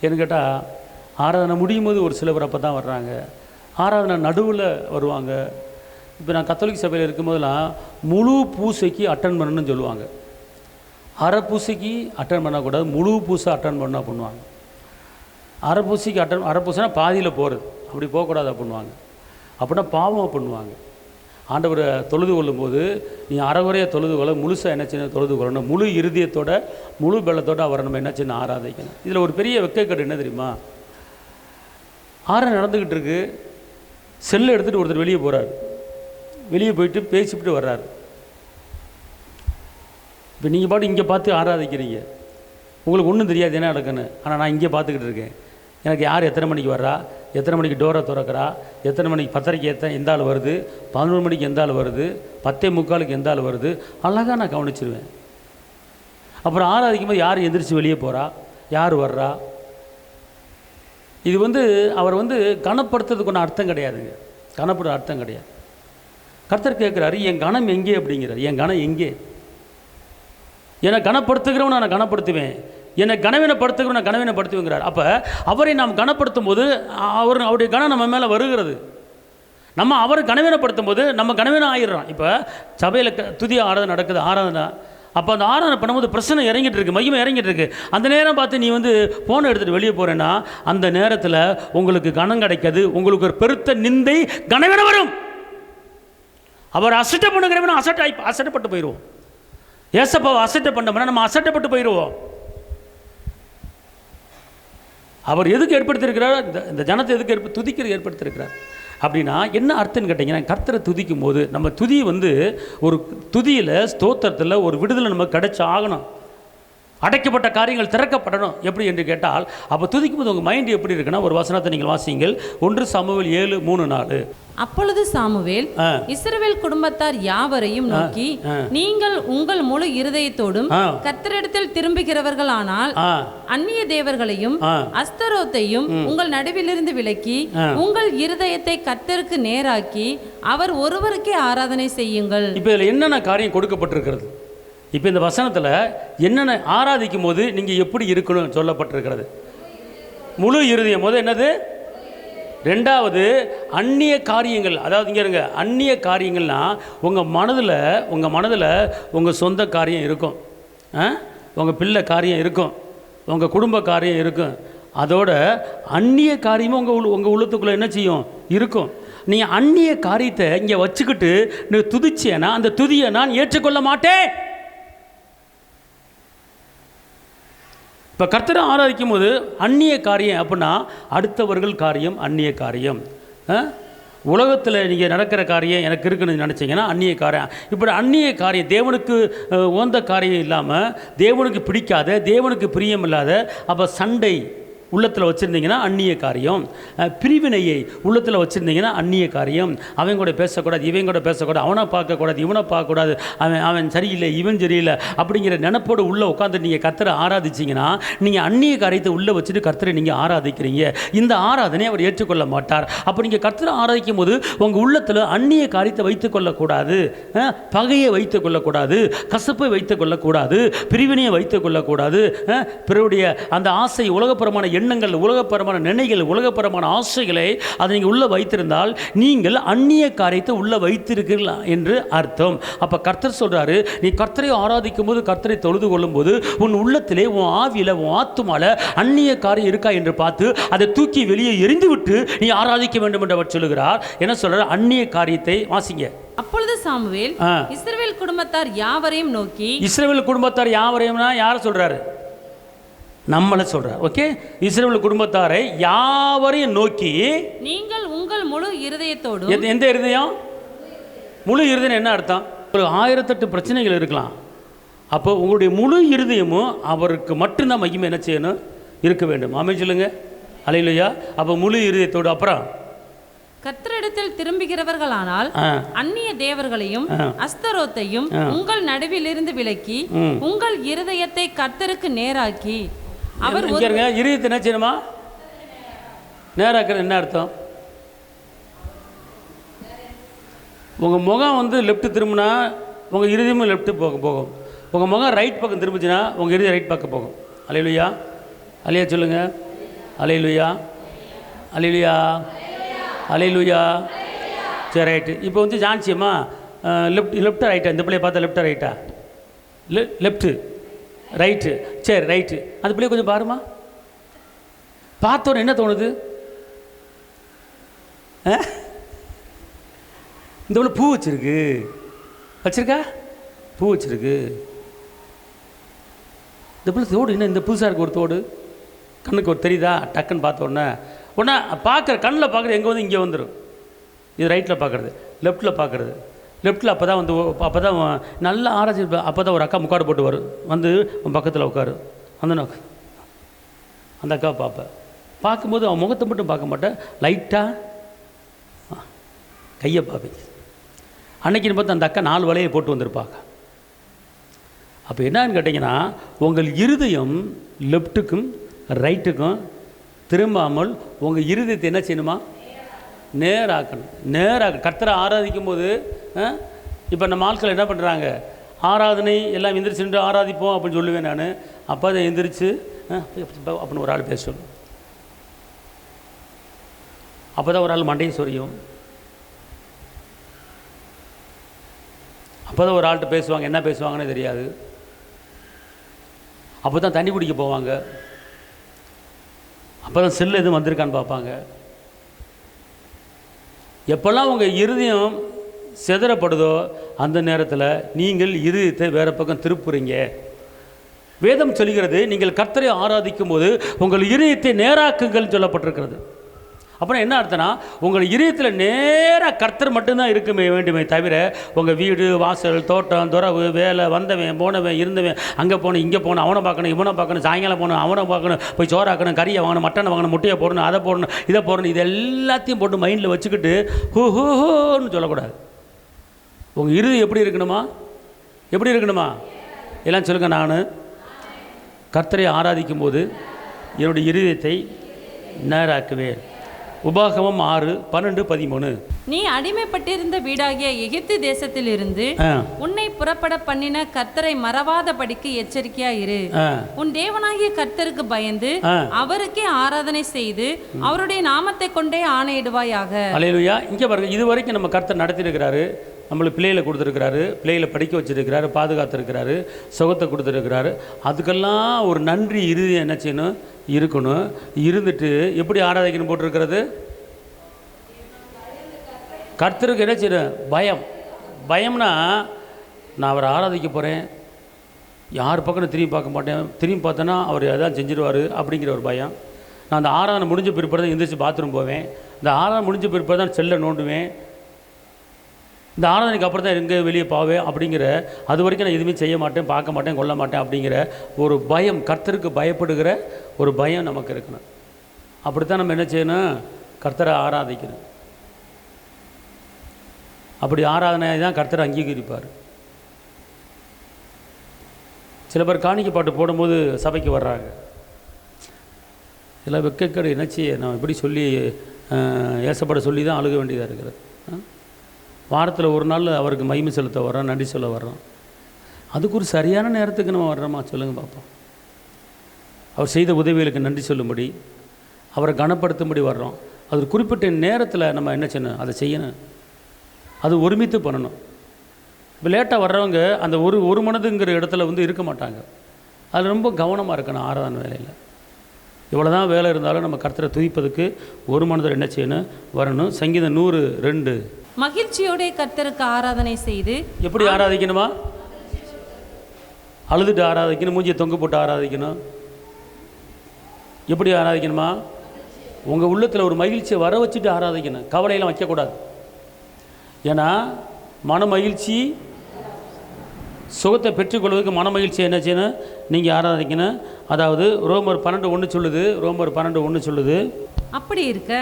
ஏன்னு கேட்டால் ஆராதனை முடியும் போது ஒரு சிலவர் அப்போ தான் வர்றாங்க, ஆராதனை நடுவில் வருவாங்க. இப்போ நான் கத்தோலிக்க சபையில் இருக்கும்போதெல்லாம் முழு பூசைக்கு அட்டன் பண்ணணும்னு சொல்லுவாங்க. அரை பூசைக்கு அட்டன் பண்ணக்கூடாது, முழு பூசை அட்டன் பண்ணுவாங்க. அரை பூசைனா பாதியில் போகிறது, அப்படி போகக்கூடாது அப்படின்வாங்க. அப்படின்னா பாவம் பண்ணுவாங்க. ஆண்டவரை தொழுது கொள்ளும்போது நீ அறகுறைய தொழுது கொள்ள, முழுசாக என்ன செய்யணும்? தொழுது கொள்ளணும். முழு இருதயத்தோட முழு பலத்தோடு அவரை நம்ம என்ன செய்யணும்? ஆராதிக்கணும். இதில் ஒரு பெரிய வெட்கக்கேடு என்ன தெரியுமா? ஆராதனை நடந்துக்கிட்டு இருக்கு, செல்லை எடுத்துகிட்டு ஒருத்தர் வெளியே போகிறார், வெளியே போயிட்டு பேசிவிட்டு வர்றாரு. இப்போ நீங்கள் பாட்டு இங்கே பார்த்து ஆராதிக்கிறீங்க, உங்களுக்கு ஒன்றும் தெரியாது என்ன நடக்குன்னு. ஆனால் நான் இங்கே பார்த்துக்கிட்டு இருக்கேன். எனக்கு யார் எத்தனை மணிக்கு வர்றா, எத்தனை மணிக்கு டோரை திறக்கிறா, எத்தனை மணிக்கு 10:30 எந்த ஆள் வருது, 11 மணிக்கு எந்த ஆள் வருது, 10:45 எந்த ஆள் வருது, அழகாக நான் கவனிச்சிருவேன். அப்புறம் ஆராதிக்கும் போது யார் எந்திரிச்சு வெளியே போகிறா, யார் வர்றா. இது வந்து அவர் வந்து கனப்படுத்துறதுக்கு ஒன்றும் அர்த்தம் கிடையாதுங்க, கனப்படுற அர்த்தம் கிடையாது. கர்த்தர் கேட்குறாரு, என் கணம் எங்கே அப்படிங்கிறார். என் கணம் எங்கே? என்னை கனப்படுத்துகிறவன் நான் கனப்படுத்துவேன், என்னை கனவீனப்படுத்துகிறவன் நான் கனவீனப்படுத்துவேங்கிறார். அப்போ அவரை நாம் கனப்படுத்தும் போது அவருடைய கனம் நம்ம மேலே வருகிறது. நம்ம அவரை கனவீனப்படுத்தும் போது நம்ம கனவீனம் ஆகிடுறோம். இப்போ சபையில் துதி ஆராதனை நடக்குது, ஆராதனை. அப்போ அந்த ஆராதனை பண்ணும்போது பிரச்சனை இறங்கிட்டு இருக்கு, மகிமை இறங்கிட்டு இருக்கு. அந்த நேரம் பார்த்து நீ வந்து ஃபோனை எடுத்துகிட்டு வெளியே போகிறேன்னா அந்த நேரத்தில் உங்களுக்கு கனம் கிடைக்காது, உங்களுக்கு ஒரு பெருத்த நிந்தை கனவீனம் வரும். அவர் அசட்டை பண்ணுங்கிறவன அசட்டப்பட்டு போயிடுவோம். ஏசப்பாவை அசட்டை பண்ணோம்னா நம்ம அசட்டப்பட்டு போயிடுவோம். அவர் எதுக்கு ஏற்படுத்தியிருக்கிறார்? இந்த ஜனத்தை எதுக்கு துதிக்கிறது ஏற்படுத்தியிருக்கிறார் அப்படின்னா என்ன அர்த்தம்னு கேட்டிங்கன்னா, கர்த்தரை துதிக்கும் போது நம்ம துதி வந்து ஒரு துதியில் ஸ்தோத்திரத்தில் ஒரு விடுதலை நமக்கு கிடைச்சி ஆகணும். அடைக்கப்பட்ட காரியங்கள் திறக்கப்படணும். எப்படி என்று கேட்டால், அப்போ துதிக்கும் போது உங்கள் மைண்டு எப்படி இருக்குன்னா, ஒரு வசனத்தை நீங்கள் வாசிங்கள். 1 சாமுவேல் 7:3-4. அப்பொழுது சாமுவேல் இஸ்ரவேல் குடும்பத்தார் யாவரையும் நோக்கி, நீங்கள் உங்கள் முழு இருதயத்தோடும் கர்த்தரிடத்தில் திரும்புகிறவர்களானால் அந்நிய தேவர்களையும் அஸ்தரோத்தையும் உங்கள் நடுவிலிருந்து விலக்கி உங்கள் இருதயத்தை கர்த்தருக்கு நேராக்கி அவர் ஒருவருக்கே ஆராதனை செய்யுங்கள். இப்போ இதில் என்னென்ன காரியம் கொடுக்கப்பட்டிருக்கிறது? இப்போ இந்த வசனத்தில் என்னென்ன ஆராதிக்கும் போது நீங்கள் எப்படி இருக்கணும் சொல்லப்பட்டிருக்கிறது? முழு இருதயம். முதல் என்னது? ரெண்டாவது அந்நிய காரியங்கள். அதாவது இங்கே இருங்க, அந்நிய காரியங்கள்னால் உங்கள் மனதில் உங்கள் சொந்த காரியம் இருக்கும், உங்கள் பிள்ளை காரியம் இருக்கும், உங்கள் குடும்ப காரியம் இருக்கும். அதோட அந்நிய காரியமும் உங்கள் உள்ளத்துக்குள்ளே என்ன செய்யும்? இருக்கும். நீங்கள் அந்நிய காரியத்தை இங்கே வச்சுக்கிட்டு நீ துதிச்சேன்னா அந்த துதியை நான் ஏற்றுக்கொள்ள மாட்டேன். இப்போ கர்த்தரை ஆராதிக்கும் போது அந்நிய காரியம் அப்படின்னா அடுத்தவர்கள் காரியம் அந்நிய காரியம். உலகத்தில் நீங்கள் நடக்கிற காரியம் எனக்கு இருக்குன்னு நினச்சிங்கன்னா அந்நிய காரியம். இப்படி அந்நிய காரியம் தேவனுக்கு உகந்த காரியம் இல்லாமல், தேவனுக்கு பிடிக்காத, தேவனுக்கு பிரியம் இல்லாத, அப்போ சண்டை உள்ளத்தில் வச்சுருந்தீங்கன்னா அந்நிய காரியம். பிரிவினையை உள்ளத்தில் வச்சுருந்தீங்கன்னா அந்நிய காரியம். அவன் கூட பேசக்கூடாது, இவன் கூட பேசக்கூடாது, அவனை பார்க்கக்கூடாது, இவனை பார்க்கக்கூடாது, அவன் சரியில்லை, இவன் சரியில்லை அப்படிங்கிற நினைப்போடு உள்ளே உட்காந்து நீங்கள் கர்த்தரை ஆராதிச்சிங்கன்னா நீங்கள் அந்நிய காரியத்தை உள்ளே வச்சுட்டு கர்த்தரை நீங்கள் ஆராதிக்கிறீங்க. இந்த ஆராதனை அவர் ஏற்றுக்கொள்ள மாட்டார். அப்போ நீங்கள் கர்த்தரை ஆராதிக்கும் போது உங்கள் உள்ளத்தில் அந்நிய காரியத்தை வைத்து கொள்ளக்கூடாது, பகையை வைத்து கொள்ளக்கூடாது, கசப்பை வைத்து கொள்ளக்கூடாது, பிரிவினையை வைத்து கொள்ளக்கூடாது. பிறருடைய அந்த ஆசை, உலகப்புறமான எண்ணங்கள், உலகப்பரமான நினைகள், உலகப்பரமான ஆசைகளை அதை நீங்கள் உள்ளே வைத்திருந்தால் நீங்கள் அந்நிய காரியத்தை உள்ளே வைத்திருக்கிறீர்களா என்று அர்த்தம். அப்போ கர்த்தர் சொல்கிறாரு, நீ கர்த்தரை ஆராதிக்கும் போது, கர்த்தரை தொழுது கொள்ளும் போது உன் உள்ளத்திலே, உன் ஆவியில், உன் ஆத்துமால அந்நிய காரியம் இருக்கா என்று பார்த்து அதை தூக்கி வெளியே எரிந்து விட்டு நீ ஆராதிக்க வேண்டும் என்று அவர் சொல்லுகிறார். என்ன சொல்கிறார்? அந்நிய காரியத்தை வாசிங்க. அப்பொழுது சாமுவேல் இஸ்ரவேல் குடும்பத்தார் யாவரையும் நோக்கி, இஸ்ரவேல் குடும்பத்தார் யாவரையும்னா யாரை சொல்கிறாரு? நம்மளை சொல்கிறார். ஓகே, இஸ்ரவேல் குடும்பத்தாரை யாவரையும் நோக்கி, நீங்கள் உங்கள் முழு இருதயத்தோடு. எந்த இருதயம்? முழு இருதயம் என்ன அர்த்தம்? ஒரு 1008 பிரச்சனைகள் இருக்கலாம். அப்போ உங்களுடைய முழு இருதயமும் அவருக்கு மட்டும்தான் மகிமை என்ன செய்யணும்? இருக்க வேண்டும். ஆமென் சொல்லுங்க. அல்லேலூயா. அப்போ முழு இருதயத்தோடு. அப்புறம் கர்த்தரிடத்தில் திரும்புகிறவர்களானால் அந்நிய தேவர்களையும் அஸ்தரோத்தையும் உங்கள் நடுவிலிருந்து விலக்கி உங்கள் இருதயத்தை கர்த்தருக்கு நேராக்கி அவர். இருதயத்தை என்ன செய்யணுமா? நேராக்கிறது என்ன அர்த்தம்? உங்கள் முகம் லெஃப்ட் திரும்பினா உங்கள் இருதயமும் லெஃப்ட் போகும். உங்கள் முகம் ரைட் பக்கம் திரும்பிச்சுன்னா உங்கள் இருதயம் ரைட் பக்கம் போகும். அல்லேலூயா. அல்லையா சொல்லுங்க. அல்லேலூயா. அல்லேலூயா. அல்லேலூயா. சரி, ரைட்டு. இப்போ ஜான்சியம்மா லெஃப்ட் ரைட்டா? இந்த பிள்ளைய பார்த்தா லெஃப்டா ரைட்டா? Left right. சரி, ரைட்டு. அந்த பிள்ளைய கொஞ்சம் பாருமா. பார்த்தோன்னு என்ன தோணுது? இந்த பிள்ளை பூ வச்சிருக்கா? பூ வச்சிருக்கு. இந்த பிள்ளை தோடு என்ன இந்த புதுசாக இருக்கு? ஒரு தோடு கண்ணுக்கு ஒரு தெரியுதா? டக்குன்னு பார்த்த உடனே பார்க்குற கண்ணில் பார்க்குறது எங்கே இங்கே வந்துடும். இது ரைட்டில் பார்க்குறது, லெஃப்ட்டில் பார்க்குறது. லெஃப்ட்டில் அப்போ தான் நல்லா ஆராய்ச்சி. அப்போ தான் ஒரு அக்கா முக்காடு போட்டு வரும், பக்கத்தில் உட்காரு. அந்த அக்காவை பார்ப்பேன். பார்க்கும்போது அவன் முகத்தை மட்டும் பார்க்க மாட்டேன், லைட்டாக கையை பார்ப்பேன். அன்னைக்குன்னு பார்த்து அந்த அக்கா 4 வலையை போட்டு வந்திருப்பாங்க. அப்போ என்னன்னு கேட்டிங்கன்னா, உங்கள் இருதயம் லெஃப்ட்டுக்கும் ரைட்டுக்கும் திரும்பாமல் உங்கள் இருதயத்தை என்ன செய்யணுமா? நேராக்கணும். கர்த்தரை ஆராதிக்கும் போது இப்போ நம்ம ஆட்கள் என்ன பண்ணுறாங்க? ஆராதனை எல்லாம் எந்திரிச்சு நின்று ஆராதிப்போம் அப்படின்னு சொல்லுவேன் நான். அப்போ அதை எந்திரிச்சு அப்படின்னு ஒரு ஆள் பேச சொல்லுவேன். அப்போ தான் ஒரு ஆள் மண்டையும் சொரியும். அப்போ தான் ஒரு ஆள்கிட்ட பேசுவாங்க, என்ன பேசுவாங்கன்னு தெரியாது. அப்போ தான் தண்ணி குடிக்க போவாங்க. அப்போ தான் செல்லு எதுவும் வந்திருக்கான்னு பார்ப்பாங்க. எப்போல்லாம் உங்கள் இருதயம் சிதறப்படுதோ அந்த நேரத்தில் நீங்கள் இருதயத்தை வேறு பக்கம் திருப்புறீங்க. வேதம் சொல்கிறது, நீங்கள் கர்த்தரை ஆராதிக்கும் போது உங்கள் இருதயத்தை நேராக்குங்கள் சொல்லப்பட்டிருக்கிறது. அப்புறம் என்ன அர்த்தம்னா உங்கள் இதயத்தில் நேராக கர்த்தர் மட்டும்தான் இருக்குமே வேண்டுமே தவிர உங்கள் வீடு வாசல் தோட்டம் துறவு வேலை வந்தவன் போனவன் இருந்தவன் அங்கே போகணும் இங்கே போகணும் அவனை பார்க்கணும் இவனை பார்க்கணும் சாயங்காலம் போகணும் அவனை பார்க்கணும் போய் சோறாக்கணும் கறியை வாங்கணும் மட்டனை வாங்கணும் முட்டையை போடணும் அதை போடணும் இதை போடணும் இது எல்லாத்தையும் போட்டு மைண்டில் வச்சுக்கிட்டு ஹூன்னு சொல்லக்கூடாது. உங்கள் இறுதி எப்படி இருக்கணுமா? எப்படி இருக்கணுமா? எல்லாம் சொல்லுங்கள். நான் கர்த்தரை ஆராதிக்கும் போது என்னுடைய இருதயத்தை நேராக்குவேன். உபாகமம் 6:12-13. நீ அடிமைப்பட்டிருந்த வீடாகிய எகிப்து தேசத்திலிருந்து உன்னை புறப்பட பண்ணின கர்த்தரை மறவாதபடிக்கு எச்சரிக்கையா இரு. உன் தேவனாகிய கர்த்தருக்கு பயந்து அவருக்கே ஆராதனை செய்து அவருடைய நாமத்தை கொண்டே ஆணையிடுவாயாக. அல்லேலூயா. இங்க பாருங்க, இது வரைக்கும் நம்ம கர்த்தர் நடத்திருக்கிறாரு. நம்மளுக்கு பிள்ளைகளை கொடுத்துருக்கிறாரு, பிள்ளைகளை படிக்க வச்சுருக்கிறாரு, பாதுகாத்துருக்கிறாரு, சுகத்தை கொடுத்துருக்கிறாரு. அதுக்கெல்லாம் ஒரு நன்றி இறுதி என்ன செய்யணும்? இருக்கணும். இருந்துட்டு எப்படி ஆராதிக்கணும் போட்டிருக்கிறது? கர்த்தருக்கு என்ன செய்யணும்? பயம். பயம்னா நான் அவரை ஆராதிக்க போகிறேன், யார் பக்கம் திரும்பி பார்க்க மாட்டேன், திரும்பி பார்த்தேன்னா அவர் எதாவது செஞ்சிருவார் அப்படிங்கிற ஒரு பயம். நான் அந்த ஆராதனை முடிஞ்ச பிற்பாடு தான் எந்திரிச்சு பாத்ரூம் போவேன், இந்த ஆராதனை முடிஞ்ச பிற்பாடு தான் செல்லை நோண்டுவேன், இந்த ஆராதனைக்கு அப்புறம் தான் எங்கே வெளியே போவேன் அப்படிங்கிற அது வரைக்கும் நான் எதுவுமே செய்ய மாட்டேன், பார்க்க மாட்டேன், கொள்ள மாட்டேன் அப்படிங்கிற ஒரு பயம், கர்த்தருக்கு பயப்படுகிற ஒரு பயம் நமக்கு இருக்கணும். அப்படித்தான் நம்ம என்ன செய்யணும்? கர்த்தரை ஆராதிக்கணும். அப்படி ஆராதனை தான் கர்த்தரை அங்கீகரிப்பார். சில பேர் காணிக்கை பாட்டு போடும்போது சபைக்கு வர்றாங்க, சில வெக்கக்கேடு என்ன செய்ய நான் இப்படி சொல்லி ஏசப்பட சொல்லி தான் அழுக வேண்டியதாக இருக்கிறது. வாரத்தில் ஒரு நாள் அவருக்கு மகிமை செலுத்த வர்றோம், நன்றி சொல்ல வர்றோம். அதுக்கு ஒரு சரியான நேரத்துக்கு நம்ம வர்றோமா? சொல்லுங்கள் பார்ப்போம். அவர் செய்த உதவிகளுக்கு நன்றி சொல்லும்படி, அவரை கனப்படுத்தும்படி வர்றோம். அது ஒரு குறிப்பிட்ட நேரத்தில் நம்ம என்ன செய்யணும்? அதை செய்யணும். அது ஒருமித்து பண்ணணும். இப்போ லேட்டாக வர்றவங்க அந்த ஒரு மனதுங்கிற இடத்துல இருக்க மாட்டாங்க. அது ரொம்ப கவனமாக இருக்கணும். ஆராதனை வேலையில் இவ்வளோ தான் வேலை இருந்தாலும் நம்ம கர்த்தரை துதிப்பதுக்கு ஒரு மனதில் என்ன செய்யணும்? வரணும். சங்கீதம் 100:2. மகிழ்ச்சியோட கர்த்தருக்கு ஆராதனை செய்து. எப்படி ஆராதிக்கணுமா? அழுதுட்டு ஆராதிக்கணும், மூஞ்சியை தொங்க போட்டு ஆராதிக்கணும். எப்படி ஆராதிக்கணுமா? உங்கள் உள்ளத்தில் ஒரு மகிழ்ச்சியை வர வச்சுட்டு ஆராதிக்கணும். கவலையெல்லாம் வைக்கக்கூடாது. ஏன்னா மன மகிழ்ச்சி, சுகத்தை பெற்றுக்கொள்வதற்கு மன மகிழ்ச்சி என்ன செய்யணும்? நீங்கள் ஆராதிக்கணும். அதாவது ரோமர் 12:1 சொல்லுது. ரோமர் 12:1 சொல்லுது, அப்படி இருக்க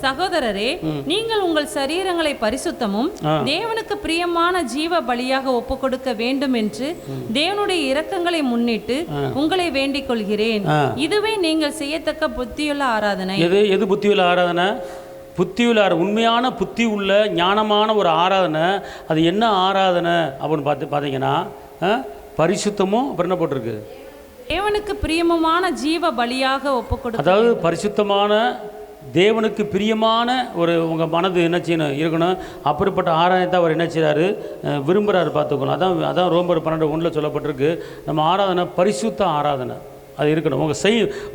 சகோதரரே, நீங்கள் உங்கள் சரீரங்களை பரிசுத்தமும் தேவனுக்கு பிரியமான ஜீவ பலியாக ஒப்பு கொடுக்க வேண்டும் என்று தேவனுடைய இரக்கங்களை முன்னிட்டு உங்களை வேண்டிக் கொள்கிறேன். இதுவே நீங்கள் செய்யத்தக்க புத்தியுள்ள ஆராதனை. எது புத்தியுள்ள ஆராதனை? புத்தியுள்ள, உண்மையான புத்தி உள்ள ஞானமான ஒரு ஆராதனை. அது என்ன ஆராதனை அப்படின்னு பார்த்தீங்கன்னா பரிசுத்தமும் அப்புறம் என்ன போட்டிருக்கு? தேவனுக்கு பிரியமான ஜீவ பலியாக ஒப்பு கொடுக்க. அதாவது பரிசுத்தமான தேவனுக்கு பிரியமான ஒரு உங்கள் மனது என்ன செய்யணும்? இருக்கணும். அப்படிப்பட்ட ஆராதனை அவர் என்ன செய்கிறாரு? விரும்புகிறாரு. பார்த்துக்கணும். அதான் ரோமர் 12:1 சொல்லப்பட்டிருக்கு. நம்ம ஆராதனை பரிசுத்த ஆராதனை அது இருக்கணும்.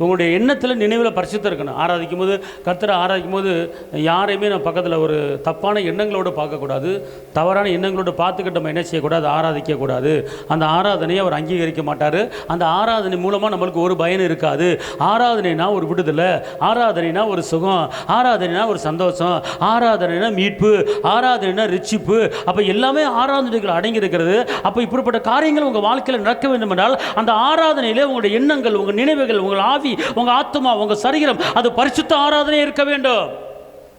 உங்களுடைய எண்ணத்தில் நினைவில் பரிசுத்தம் இருக்கணும். ஆராதிக்கும் போது, கர்த்தரை ஆராதிக்கும் போது யாரையுமே நம்ம பக்கத்தில் ஒரு தப்பான எண்ணங்களோடு பார்க்கக்கூடாது, தவறான எண்ணங்களோடு பார்த்துக்கிட்டு நம்ம என்ன செய்யக்கூடாது? ஆராதிக்கக்கூடாது. அந்த ஆராதனையை அவர் அங்கீகரிக்க மாட்டார். அந்த ஆராதனை மூலமாக நம்மளுக்கு ஒரு பயன் இருக்காது. ஆராதனைனா ஒரு விடுதலை, ஆராதனைனா ஒரு சுகம், ஆராதனைனா ஒரு சந்தோஷம், ஆராதனைனா மீட்பு, ஆராதனைனா ரிச்சிப்பு. அப்போ எல்லாமே ஆராதனைகள் அடங்கி இருக்கிறது. அப்போ இப்படிப்பட்ட காரியங்கள் உங்கள் வாழ்க்கையில் நடக்க வேண்டும் என்றால் அந்த ஆராதனையிலே உங்களுடைய எண்ணங்கள், உங்கள் நினைவுகள், உங்கள் ஆவி, உங்கள் ஆத்மா, உங்கள் சரீரம் அது பரிசுத்த ஆராதனை இருக்க வேண்டும்.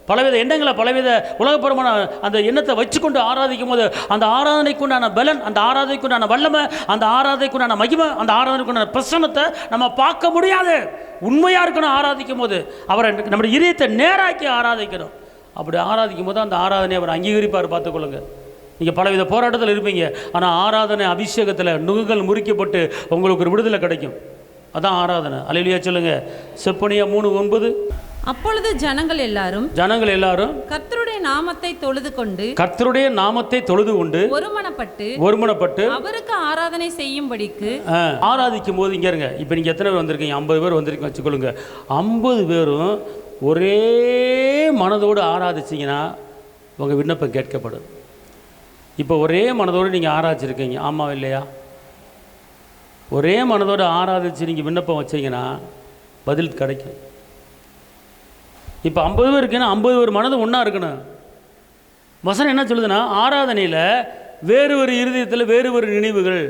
பலவித எண்ணங்களை, பலவித உலகபரமான அந்த எண்ணத்தை வச்சுக்கொண்டு ஆராதிக்கும் போது அந்த ஆராதனைக்குண்டான பலன், அந்த ஆராதனைக்குண்டான வல்லமை, அந்த ஆராதனைக்குண்டான மகிமை, அந்த ஆராதனைக்குண்டான பிரசன்னத்தை நம்ம பார்க்க முடியாது. உண்மையாக இருக்கணும். ஆராதிக்கும் போது அவரை நம்முடைய இதயத்தை நேராக்கி ஆராதிக்கணும். அப்படி ஆராதிக்கும் போது அந்த ஆராதனை அவர் அங்கீகரிப்பார். பார்த்துக்கொள்ளுங்க. நீங்கள் பலவித போராட்டத்தில் இருப்பீங்க, ஆனால் ஆராதனை அபிஷேகத்தில் நுகுகள் முறிக்கப்பட்டு உங்களுக்கு ஒரு விடுதலை கிடைக்கும். அதான் ஆராதனை. அல்லேலூயா சொல்லுங்க. செப்பனியா 3:9. அப்பொழுது ஜனங்கள் எல்லாரும் கர்த்தருடைய நாமத்தை தொழுது கொண்டு ஒருமனப்பட்டு அவருக்கு ஆராதனை செய்யும்படிக்கு. ஆராதிக்கும் போது இங்கே இருங்க. இப்போ நீங்கள் எத்தனை பேர் வந்திருக்கீங்க? 50 பேர் வந்திருக்கீங்க வச்சுக்கொள்ளுங்க. 50 பேரும் ஒரே மனதோடு ஆராதிச்சிங்கன்னா உங்கள் விண்ணப்பம் கேட்கப்படும். இப்போ ஒரே மனதோடு நீங்கள் ஆராதிச்சிருக்கீங்க, ஆமாம் இல்லையா? ஒரே மனதோடு ஆராதிச்சு நீங்கள் விண்ணப்பம் வச்சிங்கன்னா பதில் கிடைக்கும். இப்போ 50 பேர் இருக்குன்னா 50 பேர் மனது ஒன்றா இருக்கணும். வசனம் என்ன சொல்லுதுன்னா, ஆராதனையில் வேறு ஒரு இருதயத்தில் வேறு ஒரு நினைவுகள்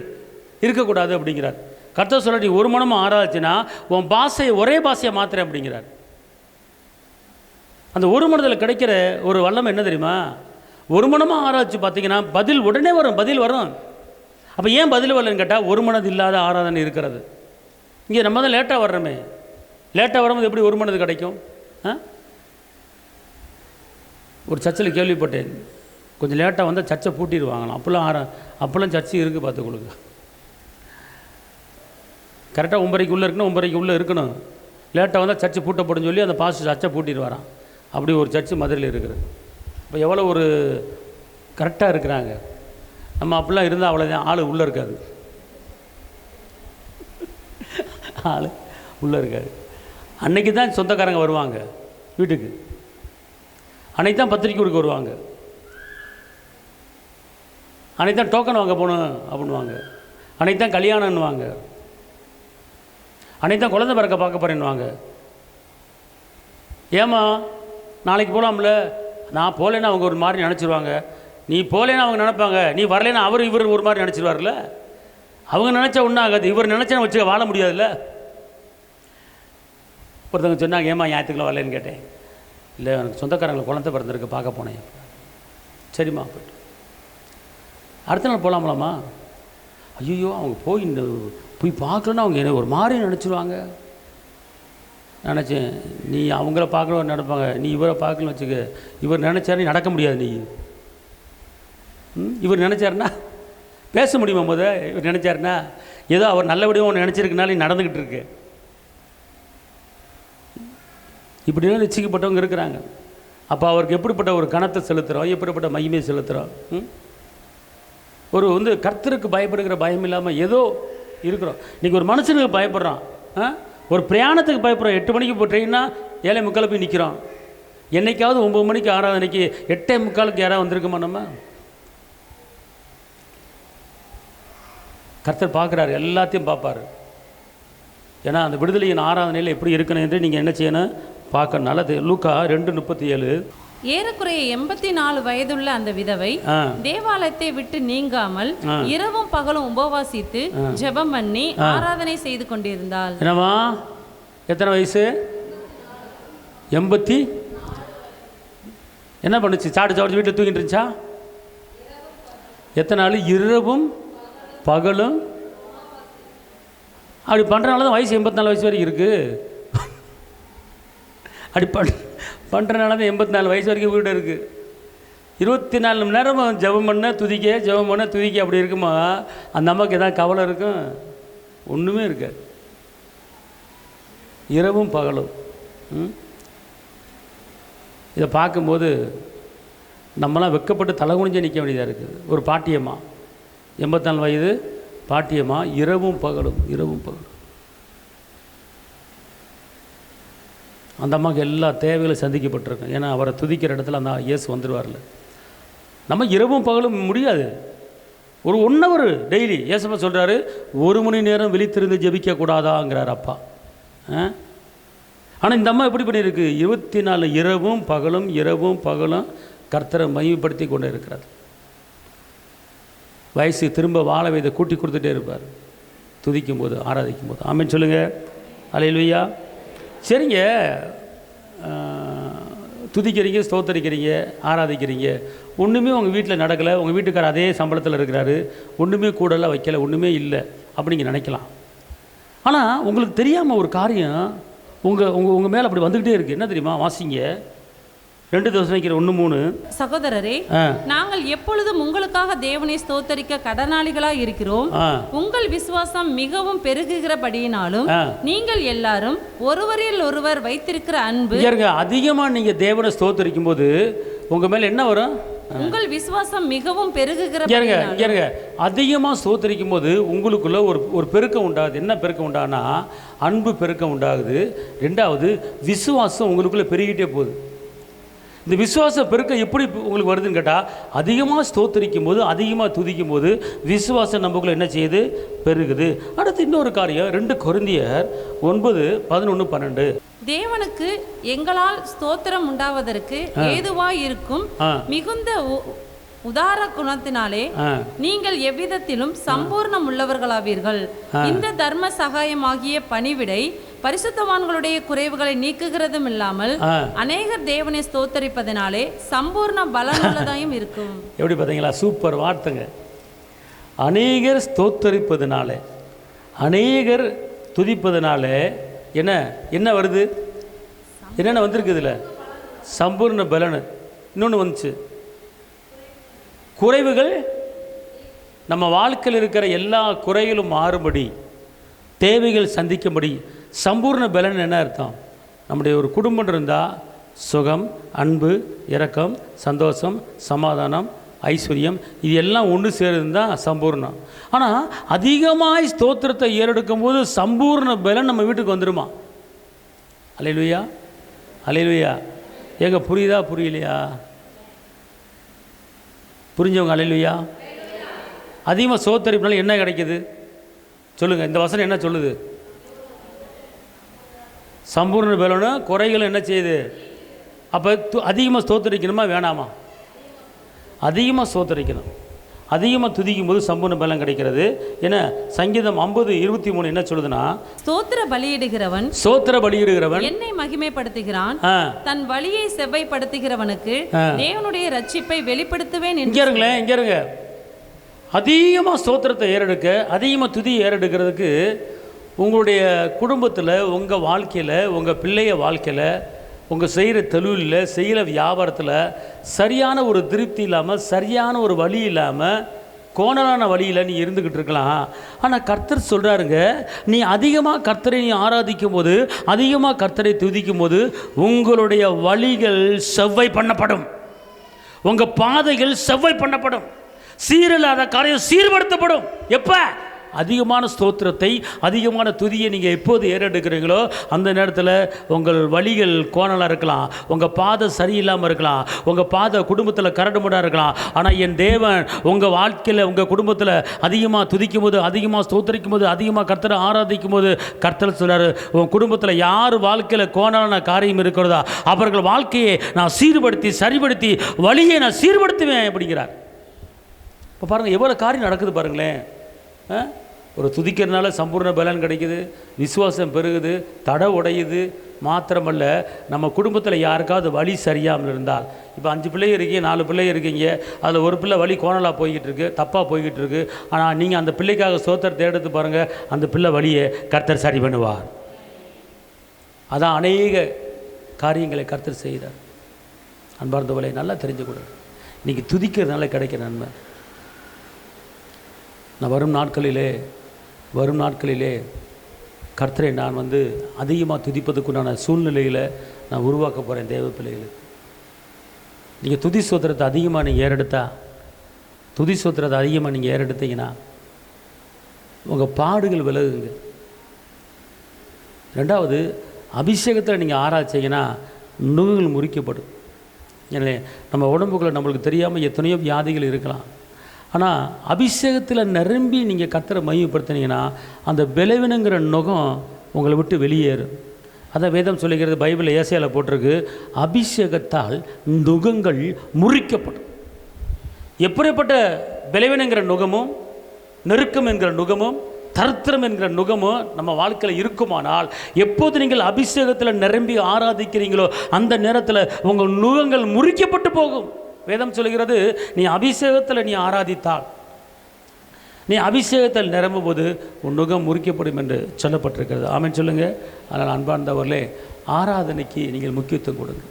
இருக்கக்கூடாது அப்படிங்கிறார். கர்த்தர் சொல்ல, நீ ஒரு மனமாக ஆராய்ச்சின்னா உன் பாஷையை ஒரே பாஷையை மாத்திரேன் அப்படிங்கிறார். அந்த ஒரு மனதில் கிடைக்கிற ஒரு வல்லமை என்ன தெரியுமா? ஒரு மனமாக ஆராய்ச்சி பார்த்தீங்கன்னா பதில் உடனே வரும், பதில் வரும். அப்போ ஏன் பதில் வரலன்னு கேட்டால், ஒரு மனது இல்லாத ஆராதனை இருக்கிறது. இங்கே நம்ம தான் லேட்டாக வர்றோமே, லேட்டாக வரும்போது எப்படி ஒரு மனது கிடைக்கும்? ஒரு சர்ச்சில் கேள்விப்பட்டேன், கொஞ்சம் லேட்டாக வந்தால் சர்ச்சை பூட்டிடுவாங்களாம். அப்போல்லாம் சர்ச்சு இருக்குது பார்த்துக்கொள்ளுங்க. கரெக்டாக 9:30 உள்ளே இருக்கணும், 9:30 உள்ளே இருக்கணும். லேட்டாக வந்தால் சர்ச்சு பூட்டப்படுன்னு சொல்லி அந்த பாஸ்டர் சர்ச்சை பூட்டிடுவாராம். அப்படி ஒரு சர்ச்சு மதுரையில் இருக்குது. இப்போ எவ்வளோ ஒரு கரெக்டாக இருக்கிறாங்க. நம்ம அப்படிலாம் இருந்தால் அவ்வளோதான், ஆள் உள்ளே இருக்காது, ஆள் உள்ளே இருக்காது. அன்றைக்கி தான் சொந்தக்காரங்க வருவாங்க வீட்டுக்கு, அன்றைக்கி தான் பத்திரிக்கை கொடுக்க வருவாங்க, அன்றைக்கி தான் டோக்கன் வாங்க போகணும் அப்படின்வாங்க, அன்றைக்கி தான் கல்யாணம்னுவாங்க, அன்றைக்கி தான் குழந்தை பிறக்க பார்க்க போகிறேன்னுவாங்க. ஏம்மா நாளைக்கு போகலாம்ல? நான் போகலேன்னா அவங்க ஒரு மாதிரி நினச்சிருவாங்க. நீ போகலேன்னா அவங்க நினைப்பாங்க, நீ வரலைன்னா இவர் ஒரு மாதிரி நினச்சிருவார்ல. அவங்க நினச்சா ஒன்றும் ஆகாது, இவர் நினச்சா வச்சு வாழ முடியாதுல்ல. ஒருத்தவங்க சொன்னாங்க, ஏமா ஞாயிற்றுக்கிழமை வரலன்னு கேட்டேன். இல்லை, எனக்கு சொந்தக்காரங்களை குழந்தை பிறந்திருக்கு, பார்க்க போனேன். சரிம்மா போய்ட்டு அடுத்த நாள் போகலாமலாமா? ஐயோ, அவங்க போய் பார்க்கலன்னா அவங்க என்ன ஒரு மாதிரி நினச்சிருவாங்க. நினச்சேன், நீ அவங்கள பார்க்கணும் நினைப்பாங்க, நீ இவரை பார்க்கலன்னு வச்சுக்க. இவர் நினச்சாரு நடக்க முடியாது. நீ இவர் நினச்சாருன்னா பேச முடியுமா? இவர் நினச்சாருன்னா ஏதோ அவர் நல்லபடியாக ஒன்று நினச்சிருக்கனால நீ நடந்துக்கிட்டு இருக்கு. இப்படிலாம் நிச்சயிக்கப்பட்டவங்க இருக்கிறாங்க. அப்போ அவருக்கு எப்படிப்பட்ட ஒரு கணத்தை செலுத்துகிறோம், எப்படிப்பட்ட மகிமையை செலுத்துகிறோம்? ஒரு கர்த்தருக்கு பயப்படுகிற பயம் இல்லாமல் ஏதோ இருக்கிறோம். இன்றைக்கி ஒரு மனுஷனுக்கு பயப்படுறான், ஒரு பிரயாணத்துக்கு பயப்படுறோம். 8 மணிக்கு இப்போ ட்ரெயின்னா 7:45 போய் நிற்கிறோம். என்றைக்காவது 9 மணிக்கு ஆராதனைக்கு 8:45 யாராவது வந்திருக்குமா? நம்ம கர்த்தர் பார்க்குறாரு, எல்லாத்தையும் பார்ப்பார். ஏன்னா அந்த விடுதலையின் ஆராதனையில் எப்படி இருக்கணும் என்று நீங்கள் என்ன செய்யணும் பார்க்கணும். நல்லது. லூக்கா 2:37. ஏறக்குறைய 84 வயதுள்ள அந்த விதவை தேவாலயத்தை விட்டு நீங்காமல் இரவும் பகலும் உபவாசித்து ஜெபம் பண்ணி ஆராதனை செய்து கொண்டிருந்தாள். என்னவா, எத்தனை வயசு? 80. என்ன பண்ணுச்சு? சாப்பிட்டு வீட்டில் தூங்கிட்டு இருந்துச்சா? எத்தனை நாள்? இரவும் பகலும். அப்படி பண்ணுறனால தான் வயசு 84 வயசு வரைக்கும் இருக்குது. அப்படி பண்ணுறனால தான் 84 வயசு வரைக்கும் வீடு இருக்குது. 24 மணி நேரம் ஜெபம் பண்ண துதிக்க அப்படி இருக்குமா? அந்த அம்மாவுக்கு எதாவது கவலை இருக்கும்? ஒன்றுமே இருக்காது. இரவும் பகலும். இதை பார்க்கும்போது நம்மளாம் வெக்கப்பட்டு தலை குனிஞ்சே நிற்க வேண்டியதாக இருக்குது. ஒரு பாட்டியம்மா, 84 வயது பாட்டியம்மா, இரவும் பகலும். அந்த அம்மாவுக்கு எல்லா தேவைகளும் சந்திக்கப்பட்டிருக்கும். ஏன்னா அவரை துதிக்கிற இடத்துல அந்த இயேசு வந்துடுவார்ல. நம்ம இரவும் பகலும் முடியாது. ஒரு 1 hour டெய்லி. இயேசுப்பா சொல்கிறாரு, 1 மணி நேரம் விழித்திருந்து ஜெபிக்கக்கூடாதாங்கிறார் அப்பா. ஆனால் இந்த அம்மா எப்படி பண்ணியிருக்கு? 24 இரவும் பகலும் கர்த்தரை மகிமைப்படுத்தி கொண்டே இருக்கிறார். வயசு திரும்ப வாழ வயதை கூட்டி கொடுத்துட்டே இருப்பார் துதிக்கும் போது, ஆராதிக்கும் போது. ஆமென் சொல்லுங்கள். அல்லேலூயா. சரிங்க, துதிக்கிறீங்க, ஸ்தோத்தரிக்கிறீங்க, ஆராதிக்கிறீங்க, ஒன்றுமே உங்கள் வீட்டில் நடக்கலை, உங்கள் வீட்டுக்காரர் அதே சம்பளத்தில் இருக்கிறாரு, ஒன்றுமே கூடலாம் வைக்கலை, ஒன்றுமே இல்லை அப்படி நீங்கள் நினைக்கலாம். ஆனால் உங்களுக்கு தெரியாமல் ஒரு காரியம் உங்கள் மேலே அப்படி வந்துக்கிட்டே இருக்குது. என்ன தெரியுமா? வாசிங்க 2 Thessalonians 1:3. சகோதரரே, நாங்கள் எப்பொழுதும் உங்களுக்காக தேவனை ஸ்தோத்தரிக்க கடனாளிகளாய் இருக்கிறோம். உங்கள் விசுவாசம் மிகவும் பெருகுகிறபடியினாலும் நீங்கள் எல்லாரும் ஒருவரில் ஒருவர் வைத்திருக்கிற அன்பு. அதிகமாக நீங்கள் தேவனை ஸ்தோத்தரிக்கும் போது உங்கள் மேலே என்ன வரும்? உங்கள் விசுவாசம் மிகவும் பெருகுகிற. அதிகமாக ஸ்தோத்தரிக்கும் போது உங்களுக்குள்ள ஒரு பெருக்கம் உண்டாகுது. என்ன பெருக்கம் உண்டாகுனா? அன்பு பெருக்கம் உண்டாகுது. 2வது, விசுவாசம் உங்களுக்குள்ளே பெருகிட்டே போகுது. இந்த விசுவாச பெருக்கம் எப்படி உங்களுக்கு வருதுன்னு கேட்டால், அதிகமாக ஸ்தோத்தரிக்கும் போது, அதிகமாக துதிக்கும் போது விசுவாசம் நமக்குள்ளே என்ன செய்யுது? பெருகுது. அடுத்து இன்னொரு காரியம், 2 Corinthians 9:11-12. தேவனுக்கு எங்களால் ஸ்தோத்திரம் உண்டாவதற்கு ஏதுவாய் இருக்கும் மிகுந்த உதார குணத்தினாலே நீங்கள் எவ்விதத்திலும் சம்பூர்ணம் உள்ளவர்களாவீர்கள். இந்த தர்ம சகாயமாகிய பணிவிடை பரிசுத்தவான்களுடைய குறைவுகளை நீக்குகிறதும் இல்லாமல் அநேகர் தேவனை ஸ்தோத்தரிப்பதனாலே சம்பூர்ண பலனுள்ளதாயும் இருக்கும். எப்படி பார்த்தீங்களா? சூப்பர் வார்த்தைங்க. அநேகர் ஸ்தோத்தரிப்பதனால, அநேகர் துதிப்பதனால என்ன என்ன வருது? என்னென்ன வந்திருக்கு இதில்? சம்பூர்ண பலன். இன்னொன்று வந்துச்சு, குறைவுகள். நம்ம வாழ்க்கையில் இருக்கிற எல்லா குறைகளும் மாறுபடி, தேவைகள் சந்திக்கும்படி சம்பூர்ண பலன் என்ன அர்த்தம்? நம்முடைய ஒரு குடும்பம் இருந்தால் சுகம், அன்பு, இரக்கம், சந்தோஷம், சமாதானம், ஐஸ்வர்யம், இது எல்லாம் ஒன்று சேருது தான் சம்பூர்ணம். ஆனால் அதிகமாய் ஸ்தோத்திரத்தை ஏறெடுக்கும் போது சம்பூர்ண பலன் நம்ம வீட்டுக்கு வந்துடுமா? அல்லேலூயா, அல்லேலூயா. ஏங்க புரியுதா புரியலையா? புரிஞ்சவங்க அல்லேலூயா. அதிகமாக ஸ்தோத்தரிப்புனால என்ன கிடைக்குது சொல்லுங்கள்? இந்த வசனம் என்ன சொல்லுது? சம்பூர்ண பலனும் குறைகளும் என்ன செய்யுது? அப்போ அதிகமாக ஸ்தோத்தரிக்கணுமா வேணாமா? அதிகமாக ஸ்தோத்தரிக்கணும். அதிகமாக துதிக்கும் போது சம்பூர்ண பலன் கிடைக்கிறது. ஏன்னா சங்கீதம் 50:23 என்ன சொல்லுதுன்னா, ஸ்தோத்திர பலியிடுகிறவன் என்னை மகிமைப்படுத்துகிறான், தன் வழியை செவ்வைப்படுத்துகிறவனுக்கு தேவனுடைய ரட்சிப்பை வெளிப்படுத்துவேன். இங்கே இருங்க. அதிகமாக ஸ்தோத்திரத்தை ஏறெடுக்க, அதிகமாக துதி ஏறெடுக்கிறதுக்கு உங்களுடைய குடும்பத்தில், உங்கள் வாழ்க்கையில், உங்கள் பிள்ளைய வாழ்க்கையில், உங்கள் செய்கிற தொழிலில், செய்கிற வியாபாரத்தில் சரியான ஒரு திருப்தி இல்லாமல், சரியான ஒரு வழி இல்லாமல், கோணலான வழியில் நீ இருந்துக்கிட்டு இருக்கலாம். ஆனால் கர்த்தர் சொல்கிறாருங்க, நீ அதிகமாக கர்த்தரை நீ ஆராதிக்கும் போது, அதிகமாக கர்த்தரை துதிக்கும் போது உங்களுடைய வழிகள் செவ்வை பண்ணப்படும், உங்கள் பாதைகள் செவ்வை பண்ணப்படும், சீரில்லாத காரியம் சீர்படுத்தப்படும். எப்போ? அதிகமான ஸ்தோத்திரத்தை, அதிகமான துதியை நீங்கள் எப்போது ஏறெடுக்கிறீங்களோ அந்த நேரத்தில் உங்கள் வழிகள் கோணலாக இருக்கலாம், உங்கள் பாதை சரியில்லாமல் இருக்கலாம், உங்கள் பாதை குடும்பத்தில் கரடுமுடாக இருக்கலாம். ஆனால் என் தேவன் உங்கள் வாழ்க்கையில், உங்கள் குடும்பத்தில் அதிகமாக துதிக்கும் போது, அதிகமாக ஸ்தோத்திரிக்கும் போது, அதிகமாக கர்த்தரை ஆராதிக்கும் போது கர்த்தர் சொல்கிறார், உங்கள் குடும்பத்தில் யார் வாழ்க்கையில் கோணலான காரியம் இருக்கிறதா அவர்கள் வாழ்க்கையை நான் சீர்படுத்தி, சரிபடுத்தி, வழியை நான் சீர்படுத்துவேன் அப்படிங்கிறார். இப்போ பாருங்கள் எவ்வளோ காரியம் நடக்குது பாருங்களேன். ஒரு துதிக்கிறதுனால சம்பூர்ண பலன் கிடைக்குது, விசுவாசம் பெருகுது, தடை உடையுது. மாத்திரமல்ல, நம்ம குடும்பத்தில் யாருக்காவது வழி சரியாமல் இருந்தால், இப்போ 5 பிள்ளைங்க இருக்கீங்க, 4 பிள்ளைங்க இருக்கீங்க, அதில் ஒரு பிள்ளை வழி கோணலாக போய்கிட்டு இருக்கு, தப்பாக போய்கிட்டு இருக்கு. ஆனால் நீங்கள் அந்த பிள்ளைக்காக ஸ்தோத்திரத்தை எடுத்து பாருங்கள், அந்த பிள்ளை வழியை கர்த்தர் சரி பண்ணுவார். அதான் அநேக காரியங்களை கர்த்தர் செய்கிறார். அன்பார்ந்தவளை நல்லா தெரிஞ்சுக்கூடாது, இன்றைக்கி துதிக்கிறதுனால கிடைக்கிற நன்மை. நான் வரும் நாட்களிலே கர்த்தரை நான் அதிகமாக துதிப்பதுக்குண்டான சூழ்நிலையில் நான் உருவாக்க போகிறேன் தேவ பிள்ளைகளுக்கு. நீங்கள் துதி ஸ்தோத்திரத்தை அதிகமாக நீங்கள் ஏறெடுத்தீங்கன்னா உங்கள் பாடுகள் விலகுங்க. 2வது, அபிஷேகத்தில் நீங்கள் ஆராய்ச்சிங்கன்னா நுகங்கள் முறிக்கப்படும். எனவே நம்ம உடம்புக்குள்ளே நம்மளுக்கு தெரியாமல் எத்தனையோ வியாதிகள் இருக்கலாம். ஆனால் அபிஷேகத்தில் நிரம்பி நீங்கள் கர்த்தரை மகிமைப்படுத்தினீங்கன்னா அந்த பலவீனங்கிற நுகம் உங்களை விட்டு வெளியேறும். அதான் வேதம் சொல்லுகிறது, பைபிளில் ஏசாயாவில் போட்டிருக்கு, அபிஷேகத்தால் நுகங்கள் முறிக்கப்படும். எப்படிப்பட்ட பலவீனங்கிற நுகமும், நெருக்கம் என்கிற நுகமும், தரித்திரம் என்கிற நுகமும் நம்ம வாழ்க்கையில் இருக்குமானால், எப்போது நீங்கள் அபிஷேகத்தில் நிரம்பி ஆராதிக்கிறீங்களோ அந்த நேரத்தில் உங்கள் நுகங்கள் முறிக்கப்பட்டு போகும். வேதம் சொல்கிறது, நீ அபிஷேகத்தில் நீ ஆராதித்தால், நீ அபிஷேகத்தில் நிரம்பும் போது உன் நுகம் முறிக்கப்படும் என்று சொல்லப்பட்டிருக்கிறது. ஆமென் சொல்லுங்கள். அதனால் அன்பார்ந்தவர்களே, ஆராதனைக்கு நீங்கள் முக்கியத்துவம் கொடுங்க,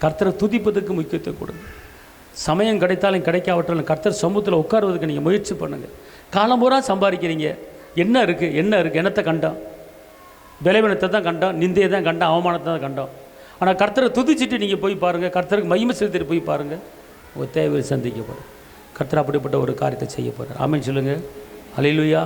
கர்த்தரை துதிப்பதற்கு முக்கியத்துவம் கொடுங்க. சமயம் கிடைத்தாலும் கிடைக்காவிட்டாலும் கர்த்தர் சமூகத்தில் உட்காருவதற்கு நீங்கள் முயற்சி பண்ணுங்கள். காலம்பூரா சம்பாதிக்கிறீங்க, என்ன இருக்குது என்னத்தை கண்டோம்? பலவீனத்தை தான் கண்டோம், நிந்தையை தான் கண்டோம், அவமானத்தை தான் கண்டோம். ஆனால் கர்த்தரை துதிச்சுட்டு நீங்கள் போய் பாருங்கள், கர்த்தருக்கு மகிமை செலுத்திட்டு போய் பாருங்கள், உங்கள் தேவையை சந்திக்கப்படும். கர்த்தர் அப்படிப்பட்ட ஒரு காரியத்தை செய்ய போகிறார். ஆமென் சொல்லுங்கள். அல்லேலூயா.